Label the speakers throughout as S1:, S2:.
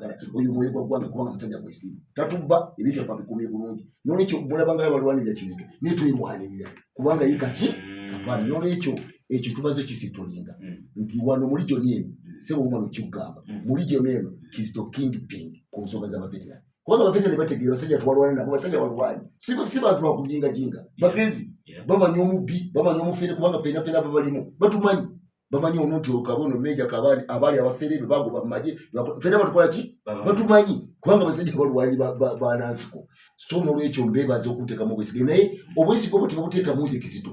S1: twagala oyo mwoyo gwa gwanga kubanga musajja mwesimu tatubba ebintu byafa bikumye bulungi n'olwekyo mulabanga balwanirira Kizito ne twelwanirira kubanga ye kati kapani n'olwekyo ekyo tubaze kisitulinga nti wano muri Jonieni sebo umano kigamba muri Jonieni Kizito Kingpin ku nsonga z'abaveterani kubanga abaveterani bategeera basajja twalwana nabo basajja balwanyi si bantu bakujinga jinga bagezi bamanyi omubbi bamanyi omufere kubanga fena babalimu batumanyi bamanyi onoti okabono meja kabali abali abafere bagoba maje fena batukola ki batumanyi kubanga basajja balwanyi banansiko so n'olwekyo mbebaze okuteeka mu bwesige naye obwesige obwo tebabuteeka muze Kizito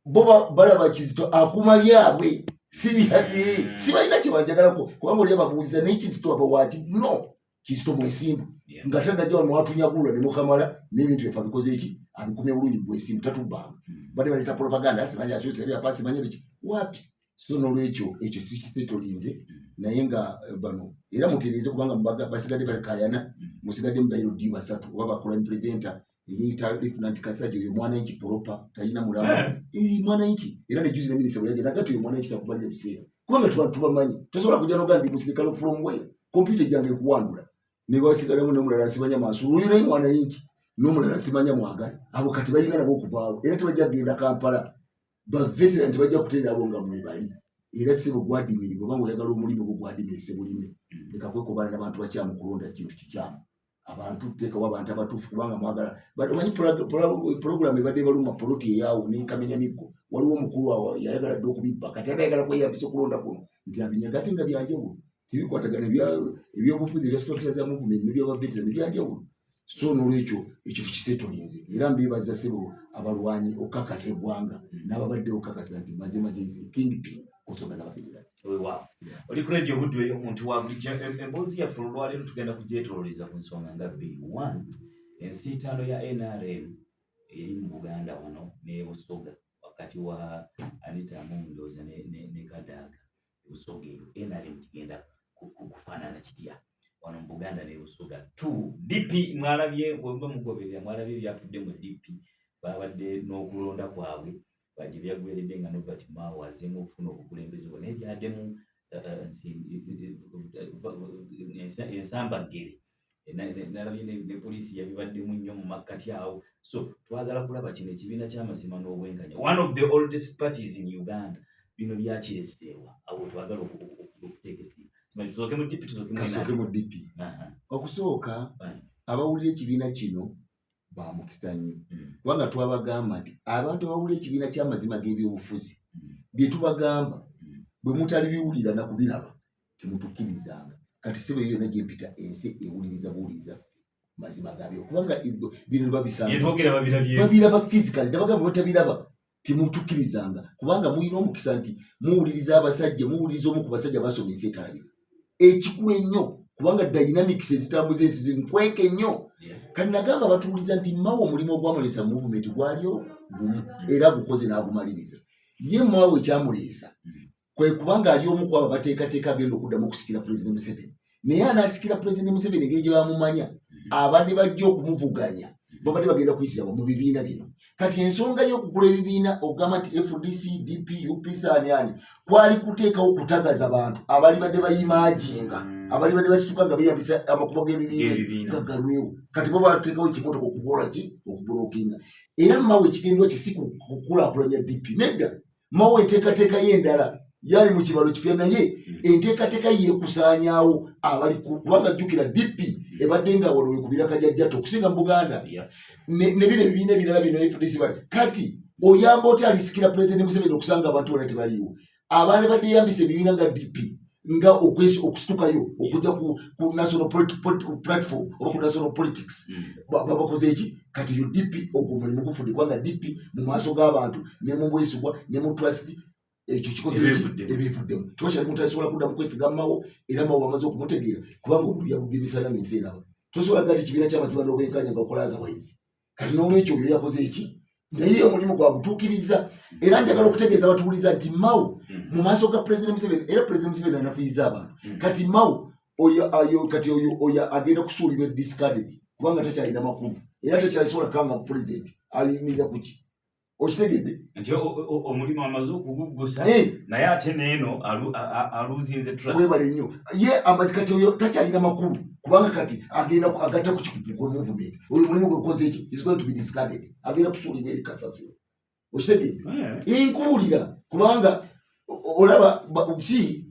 S1: boba balaba Kizito akuma byabwe si balina kyebanjagalako kubanga oli ababuuliza naye Kizito abawati no Kizito mwesimbu nga tandajja wano watunyagulwa ne mukamala n'ebintu byafa bikoze eki abikumye bulungi bwesimbu tatubbanga bade baleta propaganda asimanyi akyusa ebya pasi manyi biki wapi so n'olwekyo ekyo kitolinze naye nga bano era mutereeze kubanga basigadde bakayana musigadde mubayiro ddi basatu oba bakola preventer yita Lieutenant Kasajja oyo mwana inchi proper tayina mulama mwana inchi era ne juzi ne minister bwe yagenda gati oyo mwana inchi takubalira biseera kubanga tubamanyi tosobola kujja n'ogamba musirikale from where computer jange kuwandula ne basigala mu n'omulala simanya Mansuru oyo naye mwana inchi n'omulala simanya Mwagala abo kati bayinga nabo okuvaawo era tebajja kugenda Kampala ba veteran tebajja kutenda abo nga mwebali era sebo gwadimiri bwanga oyagala omulimu gwo gwadimiri sebulime leka kwekubana n'abantu bakyamu kulonda kintu kikyamu abantu teka wabantu abatufu kubanga mwagala bamanyi program ebadde baluma poloti yawo n'ekamenya miggo waliwo omukulu awo yayagala dde okubibba kati ayagala kweyambisa okulonda kuno nti abinyaga ate nga byanjawulo tebikwatagana ebyobufuzi ebya structures ya movement n'ebyabaveterani byanjawulo so n'olwekyo ekyo tukiseetolinze era mbebaza sebo abalwanyi okakasa eggwanga n'ababadde okakasa nti majemajezi Kingpin kusonga z'abaveterani
S2: oli ku radio budwe omuntu wa bulijjo emboozi yaffe olwaleero tugenda kugyetololeza ku nsonga nga bbiri one ensiitaano ya NRM eri mu Buganda wano ne Busoga wakati wa Anita Amundoza ne Kadaga Busoga eyo NRM kigenda kufaanana kitya wano mu Buganda ne Busoga two DP mwalabye bwemba mugoberera mwalabye byafudde mu DP babadde n'okulonda kwabwe baje byagweredde nga Nobert Mao azemu okufuna obukulembeze bwonna ebyaddemu ensambagere nalabye ne poliisi yabibaddemu nnyo mu makkati awo so twagala kulaba kino ekibiina ky'amazima n'obwenkanya one of the oldest parties in Uganda bino byakireseewa awo twagala okuteekesa tusooke
S1: mu DP okusooka abawulira ekibiina kino bamukisa nnyo kubanga twabagamba nti abantu abawulira ekibiina ky'amazima g'ebyobufuzi bye tubagamba bwe mutali biwulira na kubiraba temutukkirizanga kati sebo eyo yonna gyempita ensi ewuliriza buwuliriza mazima gabyo kubanga bino babiraba physically tabagamba batabiraba temutukkirizanga kubanga muyina omukisa nti muwuliriza abasajja muwuliriza omu ku basajja basomesa etalabiro ekikulu ennyo kubanga dynamics ezitambuza ensi zinkweke nnyo kati nagamba batuwuliza nti Mao omulimu ogwamuleesa movement gwalyo gumu era gukoze n'agumaliriza ye Mao ekyamuleesa kwe kubanga ali omu kwabo bateekateeka agenda okuddamu okusikira President Museveni naye anaasikira President Museveni engeri gye bamumanya abadde bajja okumuvuganya babadde bagenda kuyitira mu bibiina bino kati ensonga y'okugula ebibiina ogamba nti FDC DP UPC ani kwali kuteekawo okutagaza abantu abali badde bayimajinga abali badde basituka nga beeyambisa amakubo g'ebibiina gaggalwewo kati bo bateekawo ekimotoka okubulookinga era Mao ekigendwa kisi kukulaakulanya DP nedda Mao enteekateeka y'endala yali mu kibalo kipya naye enteekateeka yeekusaanyaawo abali kubanga jjukira DP ebadde nga wano wekubira kajjajjato okusinga mu Buganda ne bino ebibiina ebirala bino FDC kati oyamba otya alisikira President Museveni okusanga abantu bonna tebaliiwo abaali badde yambisa ebibiina nga DP nga okusitukayo okujja ku national platform oba ku national politics babakoze eki kati yo DP ogwo mulimu gufudde kubanga DP mu maaso g'abantu ne mu bwesigwa ne mu trust ekyo kikoze ebivuddemu kyokyali muntu asobola kudda mu kwesiga Mao era Mao bamaze okumutegeera kubanga obulu yabudde emisana n'enseeraba tosobola gati ekibiina ky'amazima n'obwenkanya nga okolaza bwezi kati n'olwekyo oyo yakoze eki naye omulimu gwagutuukiriza era njagala okutegeeza abatuwuliza nti Mao mu maaso ga President Museveni era President Museveni anafiiriza abantu kati Mao oyo agenda kusuulibwa discarded kubanga takyalina makulu era takyasobola kanga mu president ayimirira kuki okitegedde
S2: nti omulimu amaze okugugusa naye ate neeno aluzinze trust.
S1: Webale nnyo ye amazi kati oyo takyalina makulu kubanga kati agenda agatta ku kikugu movement oyo mulimu gwekoze eki is going to be discarded agenda kusuulibwa eri kasasiro okitegedde inkuwulira kubanga olaba ki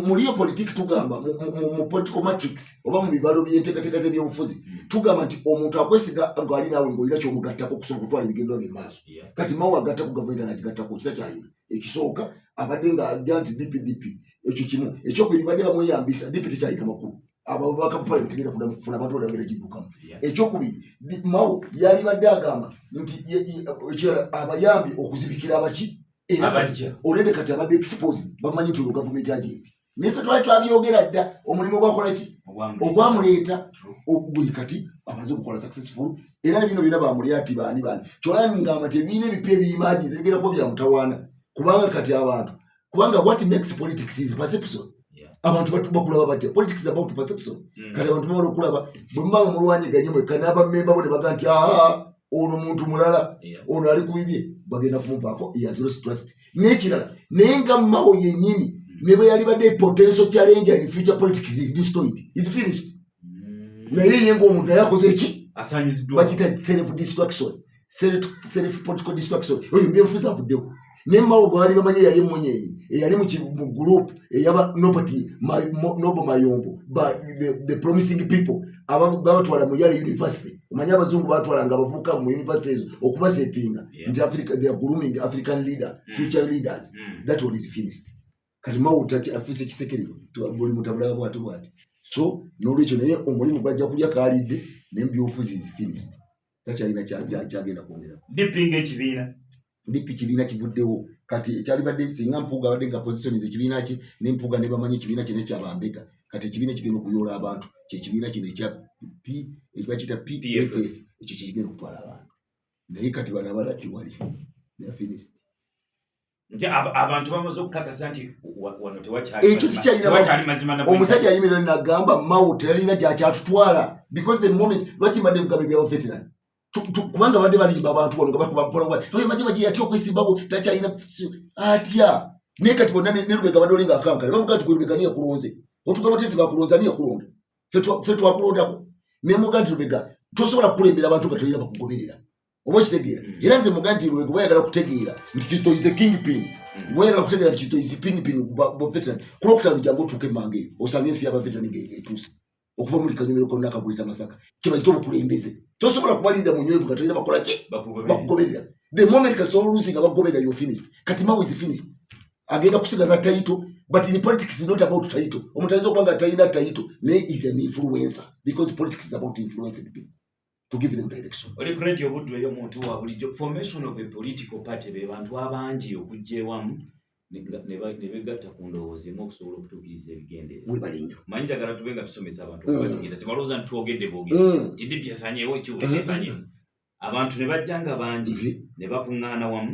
S1: muliyo politiki tugamba mu political matrix oba mu bibalo by'enteekateeka z'ebyobufuzi tugamba nti omuntu akwesiga ng'ali naawe ng'olina ky'omugattako okusobola okutwala ebigendo bye maaso kati mawe agatta ku gavumenti anagigattako kita kyayina ekisooka abadde ng'ajja nti DPDP ekyo kimu ekyokubiri badde bamweyambisa DP tekyayina makulu ababaka mu parliament tegenda kufuna abantu balagera giddukamu ekyokubiri mawe yali badde agamba nti ekirala abayambi okuzibikira abaki olede kati abadde exposed bamanyi nti olwo gavumenti agenti niffe twali twabyogera dda omulimu gwakola ki ogwamuleeta ogwe kati amaze okukola successful era nebino byonna bamuleeta ati baani kyolani ngamba tebiina ebipya ebiyimagiza ebigerako byamutawaana kubanga kati abantu kubanga what makes politics is perception abantu bakulaba batya politics about perception kati abantu bamala okulaba bwe mumanga mulwanyiganye mwekka n'abamemba bo ne baga nti ono muntu mulala ono ali ku bibye bagenda kumuvaako yazero trust n'ekirala naye nga mmawo yennyini ne bwe yali badde potential challenge in future politics is destroyed is finished naye ye ng'omuntu naye akoze eki bagita self destruction self political destruction oyo mbyebufuzi avuddewo ne mmawo gwe bali bamanyi eyali emunyenyi eyali mu group eyaba nobody nobo mayombo the promising people babatwala mu Yale University omanya abazungu batwalanga abavubuka mu universities okubasepinga nti Africa they are grooming African leader future leaders that one is finished kati mawu tati afise kisekerero buli mutabula bwatu bwati so n'olwekyo naye omulimu gwajja kulya kaalidde n'ebyobufuzi is finished takyalina kyagenda kwongera DP kibiina kivuddewo kati ekyali badde singa Mpuuga abadde nga position z'ekibiina kye ne Mpuuga ne bamanyi ekibiina kye kyabambega kati ekibiina kigenda okuyoola abantu kyekibiina kino ekya ekibakiyita PFF ekyo kigenda okutwala abantu naye kati bano abalati wali they are finished
S2: nti abantu bamaze okukakasa nti wano tewakyali mazima
S1: omusajja ayimirira n'agamba mawo teralina gy'akyatutwala because the moment lwaki mbadde mugambe byabo veteran kubanga badde balimba abantu wano nga bakubapola oyo maji yatya okwesimbawo takyalina atya naye kati bonna ne Lubega badde olinga akankala bamugaa nti gwe Lubega niye kulonze otugamba nti bakulonza niye kulonda ffe twakulondako naye mugaa nti Lubega tosobola kukulembera abantu nga tolina bakugoberera oba okitegeera era nze mugaa nti Lubega wayagala kutegeera nti Kizito is the kingpin wayagala kutegeera nti Kizito is kingpin veteran kulokutano jangu otuuke emmange eyo osanga ensi y'abaveteran ng'etuuse okuva muri Kanyomero konna Kagwita Masaka kibayita obukulembeze tosobola kubalinda mu nywevu nga tolina bakola ki bakugoberera the moment kasobola oluusi nga bakugoberera you finished kati mawe is finished agenda kusigaza title but in politics is not about title omuntu ayinza okuba nga talina title naye is an influencer because politics is about influencing people to give them direction.
S2: Oli ku radio Buddu eyo omuntu wa bulijjo formation of a political party be bantu abangi okujja ewamu ne begatta ku ndowooza emu okusobola okutuukiriza ebigendererwa.
S1: Webale nnyo.
S2: Manyi njagala tube nga tusomesa abantu okubategeera tebalowooza nti twogedde bwogezi nti DP esanyeewo kiwuka esanyeewo. Abantu ne bajja nga bangi ne bakuŋŋaana wamu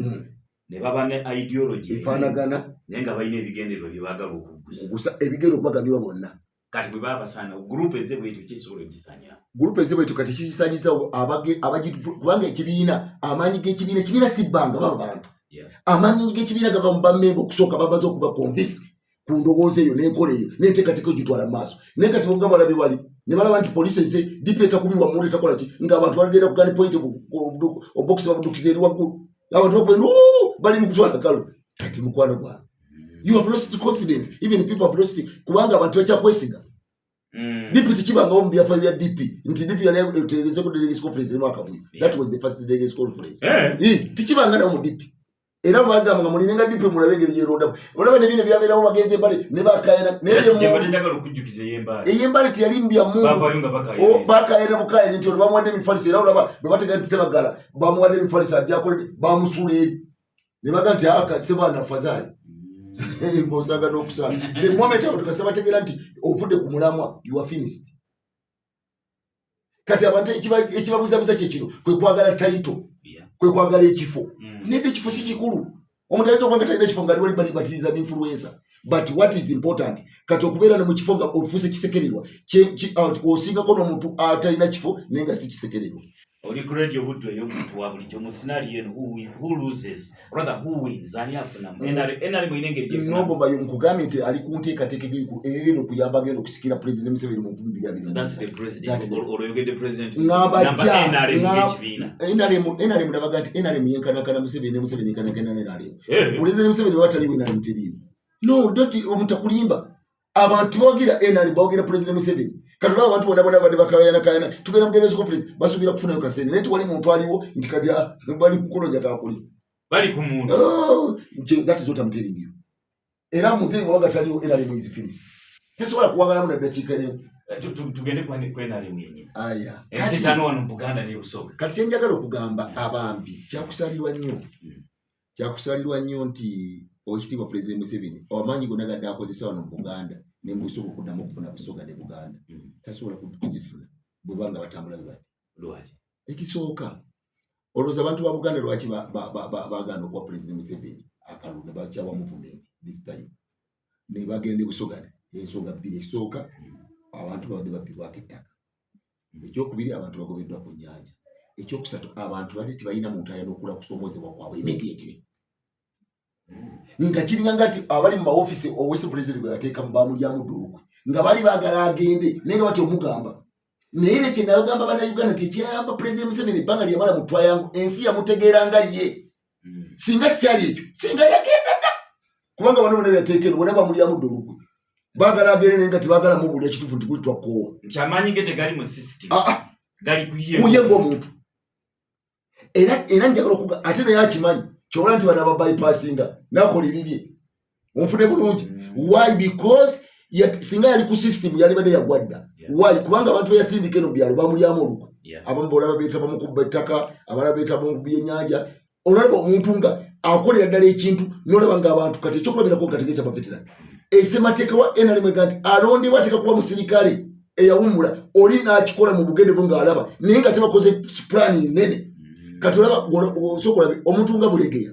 S2: ne baba ne ideology
S1: efaanagana
S2: naye nga balina ebigendererwa bye baagala okugusa
S1: ebigenda okubagamibwa bonna.
S2: Kati bwe baba basaana group ezze bwetyo kisobola okugisanya
S1: group ezze bwetyo kati kisanyiza kubanga ekibiina amaanyi g'ekibiina si bbanga baba bantu amaanyi g'ekibiina gava mu bammemba okusooka babaze okuba convinced ku ndowooza eyo n'enkola eyo n'enteekateeka ogitwala mu maaso naye kati bonga balabe wali ne balaba nti poliisi ezze DP etakubiwa mu etakola ki ng'abantu bagenda ku gun point obokisi babudukiza eri waggulu abantu bakwenda bali mu kutwala kalo kati mukwano gwange you have lost confidence even people have lost kubanga abantu bakyakwesiga DP tikibangawo mu byafaayo bya DP nti DP yali etegereze ku delegates conference emu akavuyo that was the first delegates conference tikibanga nawo mu DP era bagamba nga mulinenga DP mulabe engeri gyerondamu olaba ne bino byabeerawo bagenze embale ne bakayana eyembale teyali mbyamu bakayana bukayana nti olwo bamuwadde emifalisa era olaba bwe bategana sebagala bamuwadde emifalisa ajakole bamusuula eri ne baga nti sebwana fazali ng'osanga n'okusanga the moment abo tukasaba bategeera nti ovudde ku mulamwa you are finished kati abantu ekibabuzabuza kyekino kwe kwagala title kwe kwagala ekifo nedde ekifo si kikulu omuntu ayinza okuba nga talina ekifo nga aliwo balibatiriza n'influencer but what is important kati okubeera ne mu kifo nga ofuuse kisekererwa osingako n'omuntu atalina kifo naye nga si kisekererwa
S2: Oli kuredi obudde yo muntu wa bulijjo mu scenario who loses rather who wins ani afuna enali mu inengeri je
S1: nobo bayo mukugambye nti ali kunteekateeka eno kuyamba agenda okusikira president Museveni mu 2020.
S2: That's the president or you get the president
S1: ngabajja
S2: NRM
S1: ndabaga nti NRM yenkanakana Museveni yenkanakana NRM president Museveni watali wina mutirimu no don't omutakulimba abantu bogira NRM bogira president Museveni kati abantu bona bade bakayana tugenda mudebezi conference basubira kufuna kasene neti wali muntu aliwo nti kati bali kukolonja takuli
S2: bali ku muntu
S1: that is what I'm telling you era muzengo wagataliwo NRM is finished tesobola kuwagala mu dakiika ne
S2: tugende kwenda ali mwenye
S1: aya
S2: ensitano wano Buganda ne busoka
S1: kati senjagala okugamba abambi kyakusalirwa nnyo nti okitiibwa president Museveni amanyi gonna gadde akozesa wano mu Buganda nembusoka okuddamu okufuna busoga ne Buganda tasobola kuzifuna bwebanga batambula bwe bati
S2: lwaki
S1: ekisooka olowooza abantu ba Buganda lwaki bagaana okuwa president Museveni akalulu bakyawa movement this time ne bagende busoga ensonga bbiri ekisooka abantu babadde babbibwako ettaka ekyokubiri abantu bagobeddwa ku nnyanja ekyokusatu abantu badde tebalina muntu ayina okula kusoomozebwa kwabwe immediately nga kiringa ngati abali mu maofisi owesi president gwe yateeka mu bamulyamu ddolukwe nga bali baagala agende naye nga bati omugamba naye ne kye nayogamba bannayuganda tekyayamba president Museveni ebbanga lyamala mu twayangu ensi yamutegeera nga ye singa sikyali ekyo singa yagenda dda kubanga bano bonna byateeka eno bonna bamulyamu ddolukwe baagala agende naye nga tebaagala mubulira kituufu nti kulitwa kkoowa
S2: nti amaanyi ge tegali mu system gali kuye
S1: ng'omuntu era njagala okuga ate naye akimanyi kyobola nti bano ababypassinga nakola ebibye onfune bulungi why because singa yali ku system yali badde yagwadda why kubanga abantu beyasindika eno byalo bamulyamu olukwe abamu bolaba beetaba mu kubba ettaka abalaba beetaba mu byennyanja olaba omuntu nga akolera ddala ekintu nolaba nga abantu kati ekyokulabirako kategeeza baveterani esemateeka wa NRM nti alondebwa ateeka kuba musirikale eyawumula oli n'akikola mu bugendevu ng'alaba naye nga tebakoze pulaani nene kati olaba osokolabe omuntu nga Bulegeya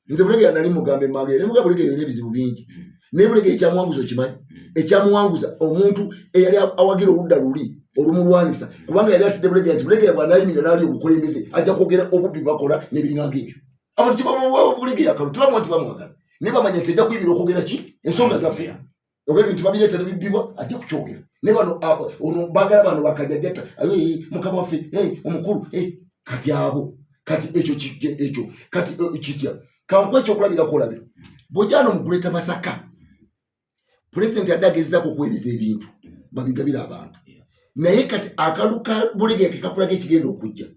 S1: nze Bulegeya nali mugambe mage ne mugambe Bulegeya yine ebizibu bingi naye Bulegeya ekyamuwanguza okimanyi ekyamuwanguza omuntu eyali awagira oludda luli olumulwanisa kubanga yali atidde Bulegeya nti Bulegeya bw'anaayimira n'ali obukulembeze ajja kwogera obubbi bakola n'ebirina ng'ebyo abantu tebamuwa Bulegeya akalu tebamuwa nti bamwagala naye bamanya nti ajja kuyimira okwogera ki ensonga zaffe oba ebintu babireeta ne bibbibwa ajja kukyogera naye bano ono baagala bano bakajajjata mukama waffe omukulu kati abo kati ekyo kati kitya kankwe ekyokulabirako olabe bw'ogyano mu kuleeta Masaka pulezidenti adagezzaako okuweereza ebintu babigabira abantu naye kati akalu ka Bulegeya ke kakulaga ekigenda okujja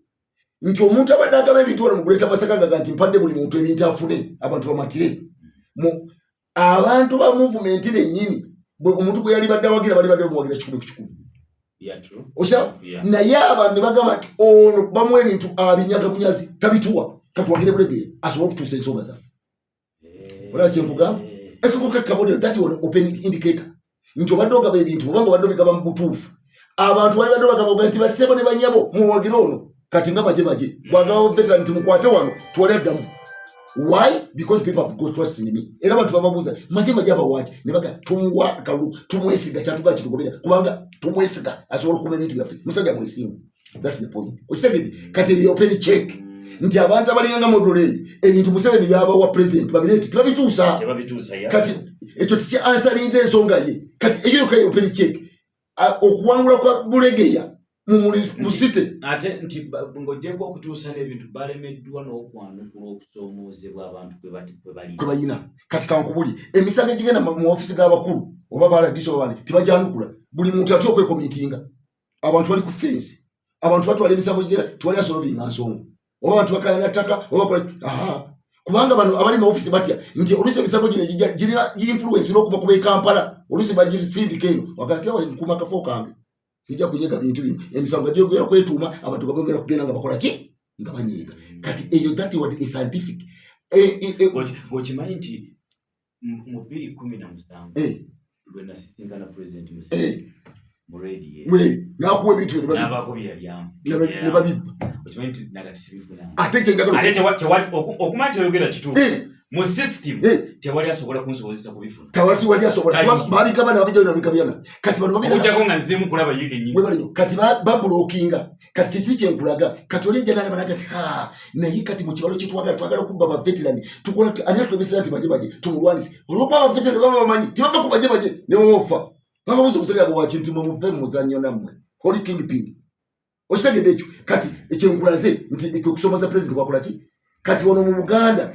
S1: nti omuntu abadde agaba ebintu wano mu kuleeta Masaka ngaga nti mpadde buli muntu ebintu afune abantu bamatire abantu ba movement bennyini omuntu gwe yali badde awagira bali badde bamuwagira 10 osha naye abantu ne bagamba nti ono bamuwa ebintu abinyaga bunyazi tabituwa katuwagire Bulegeya asobola okutuusa ensonga zaffe olaba kyenkugamba ekikoka kabonero that one open indicator nti obadde ogaba ebintu obanga obadde obigaba mu butuufu abantu bali badde bagaba nti bassebo ne banyabo muwagire ono kati nga maje bwagaba veteran nti mukwate wano tuwale addamu why because people have got trust in me era abantu bababuuza maje abawaaki ne baga tumuwa akalu tumwesiga kyatuga kitugobera kubanga tumwesiga asobola okuma ebintu byaffe musajja mwesimu that's the point okitegedde kati open check nti abantu abalinganga modole ebintu Museveni byabawa president babireti tebabituusa kati ekyo tikyansalinze ensonga ye kati eyo kayo open check okuwangula kwa Bulegeya musite
S2: ate nti ng'ogyeko okutuusa n'ebintu balemeddwa n'okwanukula okusoomoozebwa abantu kwe
S1: balina kati kankubuli emisango egigenda mu ofisi g'abakulu oba baladisi oba bandi tibagyanukula buli muntu atya okwekomitinga abantu bali ku fensi abantu batwala emisango egigenda tiwali asolovinga nsonga oba abantu bakalanga ttaka oba bakola kubanga bano abali mu ofisi batya nti oluusi emisango gino girina influence n'okuva ku b'e Kampala oluusi bagisindika eno wakati awo nkuuma akafo kange sijja kunyega bintu bino emisango gyogera kwetuuma abantu babongera kugenda nga bakola ki nga banyiiga kati eyo that what is scientific
S2: okimanyi nti mu 2017 lwe nasisinkana president Museveni mu radio
S1: nakuwa ebintu bino
S2: n'abaako bye yalyamu
S1: ne babibba
S2: okimanyi nti nagati sibifuna
S1: ate kyengagala
S2: okumanya nti oyogera kituufu mu system tewali asobola kunsobozesa kubifuna
S1: tewali asobola babigaba nababijja nabigabiyana kati bano babirako
S2: nga nzemu kulaba yike nyingi
S1: kati babulookinga kati kiki kyenkulaga kati oli ejja n'alaba kati naye kati mu kibalo kye twagala okubba baveterani tukola ani atulobesera nti baje tumulwanise olwokuba abaveterani baba bamanyi tibava ku baje ne bawofa bababuuza omusajja abo waki nti mumuve mu muzannyo nammwe oli kingpin okitegedde ekyo kati ekyenkulaze nti kusomesa pulezidenti wakola ki kati ono mu Buganda